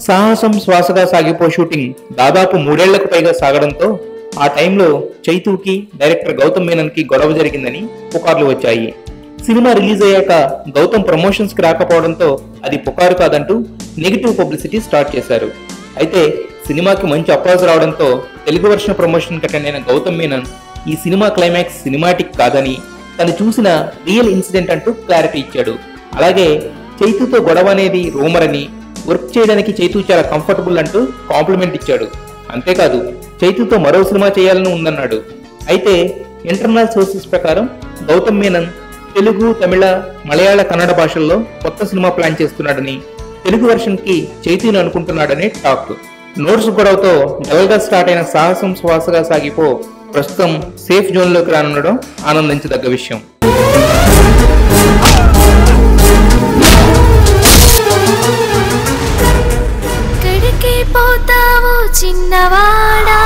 సాహసం శ్వాసగా సాగిపో షూటింగ్ దాదాపు 3 ఏళ్లకు పైగా సాగడంతో ఆ టైంలో చైతూకి డైరెక్టర్ గౌతమ్ మీనన్ కి గొడవ జరిగిందని పుకార్లు వచ్చాయి. సినిమా రిలీజ్ అయ్యాక గౌతమ్ ప్రమోషన్స్ కి రాకపోవడంతో అది పుకారు కాదంటూ నెగిటివ్ పబ్లిసిటీ స్టార్ట్ చేశారు. అయితే సినిమాకి మంచి అప్లాజ్ రావడంతో తెలుగు వర్షన్ ప్రమోషన్ కి అటెండ్ అయిన గౌతమ్ మీనన్ ఈ సినిమా క్లైమాక్స్ సినిమాటిక్ కాదని, తను చూసిన రియల్ ఇన్సిడెంట్ అంటూ క్లారిటీ ఇచ్చాడు. అలాగే చైతూతో గొడవ అనేది రూమర్ అని, వర్క్ చేయడానికి చైతూ చాలా కంఫర్టబుల్ అంటూ కాంప్లిమెంట్ ఇచ్చాడు. అంతేకాదు చైతూతో మరో సినిమా చేయాలని ఉందన్నాడు. అయితే ఇంటర్నల్ సోర్సెస్ ప్రకారం గౌతమ్ మీనన్ తెలుగు, తమిళ, మలయాళ, కన్నడ భాషల్లో కొత్త సినిమా ప్లాన్ చేస్తున్నాడని, తెలుగు వెర్షన్ కి చైతూని అనుకుంటున్నాడని టాక్. నోట్స్ గొడవతో డల్ గా స్టార్ట్ అయిన సాహసం శ్వాసగా సాగిపో ప్రస్తుతం సేఫ్ జోన్ లోకి రానుండడం ఆనందించదగ్గ విషయం. పోతావో చిన్నవాడా.